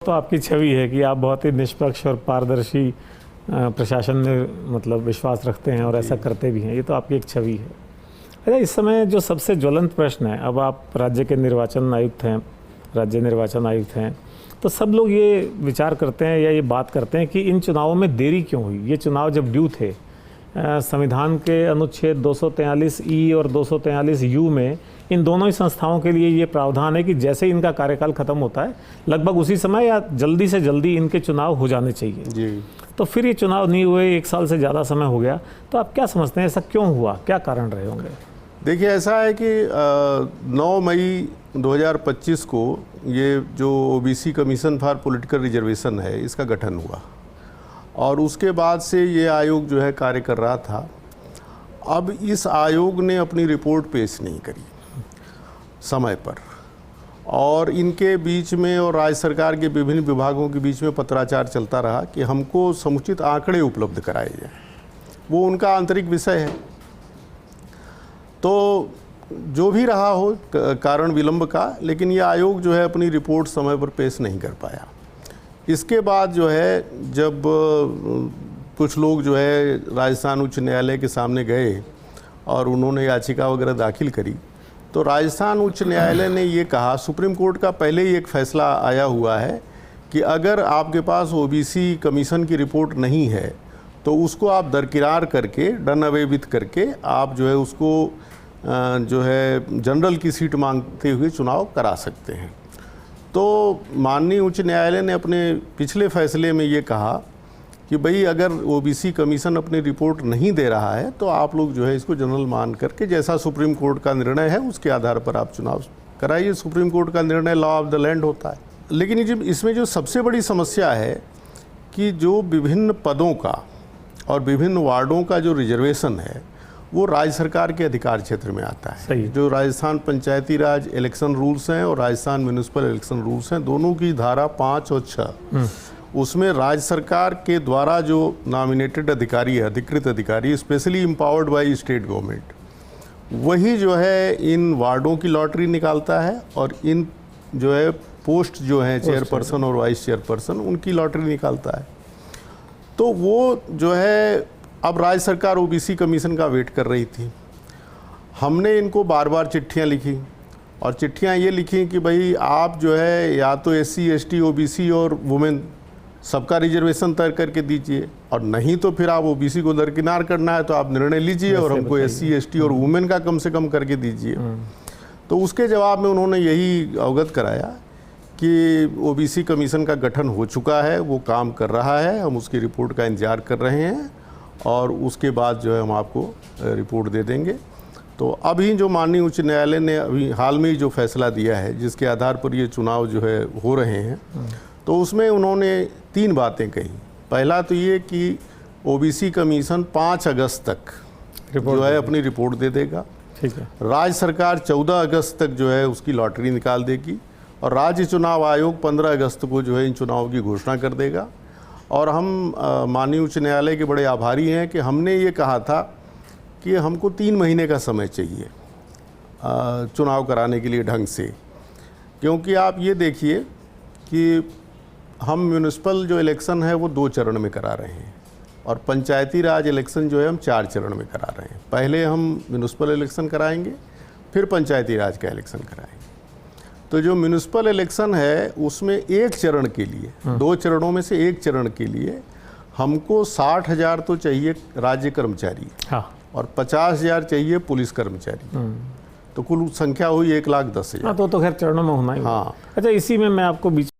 तो आपकी छवि है कि आप बहुत ही निष्पक्ष और पारदर्शी प्रशासन में मतलब विश्वास रखते हैं और ऐसा करते भी हैं। ये तो आपकी एक छवि है। अच्छा, इस समय जो सबसे ज्वलंत प्रश्न है, अब आप राज्य के निर्वाचन आयुक्त हैं, राज्य निर्वाचन आयुक्त हैं, तो सब लोग ये विचार करते हैं या ये बात करते हैं कि इन चुनावों में देरी क्यों हुई। ये चुनाव जब ड्यू थे, संविधान के अनुच्छेद 243 और 243 में इन दोनों ही संस्थाओं के लिए ये प्रावधान है कि जैसे इनका कार्यकाल खत्म होता है लगभग उसी समय या जल्दी से जल्दी इनके चुनाव हो जाने चाहिए जी। तो फिर ये चुनाव नहीं हुए, 1 साल से ज़्यादा समय हो गया। तो आप क्या समझते हैं, ऐसा क्यों हुआ, क्या कारण रहे होंगे? देखिए, ऐसा है कि 9 मई 2025 को ये जो OBC commission for political reservation है, इसका गठन हुआ और उसके बाद से ये आयोग जो है कार्य कर रहा था। अब इस आयोग ने अपनी रिपोर्ट पेश नहीं करी समय पर, और इनके बीच में और राज्य सरकार के विभिन्न विभागों के बीच में पत्राचार चलता रहा कि हमको समुचित आंकड़े उपलब्ध कराए जाए। वो उनका आंतरिक विषय है। तो जो भी रहा हो कारण विलंब का, लेकिन ये आयोग जो है अपनी रिपोर्ट समय पर पेश नहीं कर पाया। इसके बाद जो है जब कुछ लोग जो है राजस्थान उच्च न्यायालय के सामने गए और उन्होंने याचिका वगैरह दाखिल करी, तो राजस्थान उच्च न्यायालय ने ये कहा, सुप्रीम कोर्ट का पहले ही एक फैसला आया हुआ है कि अगर आपके पास ओबीसी कमीशन की रिपोर्ट नहीं है तो उसको आप दरकिरार करके, डन अवे विथ करके आप जो है उसको जो है जनरल की सीट मांगते हुए चुनाव करा सकते हैं। तो माननीय उच्च न्यायालय ने अपने पिछले फैसले में ये कहा कि भाई अगर ओबीसी कमीशन अपनी रिपोर्ट नहीं दे रहा है तो आप लोग जो है इसको जनरल मान करके, जैसा सुप्रीम कोर्ट का निर्णय है उसके आधार पर आप चुनाव कराइए। सुप्रीम कोर्ट का निर्णय लॉ ऑफ द लैंड होता है। लेकिन जब इसमें जो सबसे बड़ी समस्या है कि जो विभिन्न पदों का और विभिन्न वार्डों का जो रिजर्वेशन है वो राज्य सरकार के अधिकार क्षेत्र में आता है। सही। जो राजस्थान पंचायती राज इलेक्शन रूल्स हैं और राजस्थान म्यूनिसिपल इलेक्शन रूल्स हैं, दोनों की धारा 5 और 6 उसमें राज्य सरकार के द्वारा जो नॉमिनेटेड अधिकारी है, अधिकृत अधिकारी, specially empowered by state government, वही जो है इन वार्डों की लॉटरी निकालता है और इन जो है पोस्ट जो है चेयरपर्सन और वाइस चेयरपर्सन, उनकी लॉटरी निकालता है। तो वो जो है अब राज्य सरकार ओबीसी कमीशन का वेट कर रही थी। हमने इनको बार बार चिट्ठियां लिखी और चिट्ठियां ये लिखी कि भाई आप जो है या तो एससी, एसटी, ओबीसी और वुमेन सबका रिजर्वेशन तय करके दीजिए, और नहीं तो फिर आप ओबीसी को दरकिनार करना है तो आप निर्णय लीजिए और हमको एससी, एसटी और वुमेन का कम से कम करके दीजिए। तो उसके जवाब में उन्होंने यही अवगत कराया कि ओबीसी कमीशन का गठन हो चुका है, वो काम कर रहा है, हम उसकी रिपोर्ट का इंतजार कर रहे हैं और उसके बाद जो है हम आपको रिपोर्ट दे देंगे। तो अभी जो माननीय उच्च न्यायालय ने अभी हाल में ही जो फैसला दिया है, जिसके आधार पर ये चुनाव जो है हो रहे हैं, तो उसमें उन्होंने 3 बातें कही। पहला तो ये कि ओबीसी कमीशन 5 अगस्त तक जो है अपनी रिपोर्ट दे देगा। ठीक है। राज्य राज्य सरकार 14 अगस्त तक जो है उसकी लॉटरी निकाल देगी और राज्य चुनाव आयोग 15 अगस्त को जो है इन चुनावों की घोषणा कर देगा। और हम माननीय उच्च न्यायालय के बड़े आभारी हैं कि हमने ये कहा था कि हमको 3 महीने का समय चाहिए चुनाव कराने के लिए ढंग से, क्योंकि आप ये देखिए कि हम म्यूनिसिपल जो इलेक्शन है वो 2 चरण में करा रहे हैं और पंचायती राज इलेक्शन जो है हम 4 चरण में करा रहे हैं। पहले हम म्यूनिसिपल इलेक्शन कराएंगे, फिर पंचायती राज का इलेक्शन कराएंगे। तो जो म्यूनिसिपल इलेक्शन है उसमें 1 चरण के लिए, 2 चरणों में से 1 चरण के लिए हमको 60,000 तो चाहिए राज्य कर्मचारी। हाँ। और 50,000 चाहिए पुलिस कर्मचारी। तो कुल संख्या हुई 1,10,000। हाँ, तो खैर चरणों में होना ही। हाँ। अच्छा, इसी में मैं आपको बीच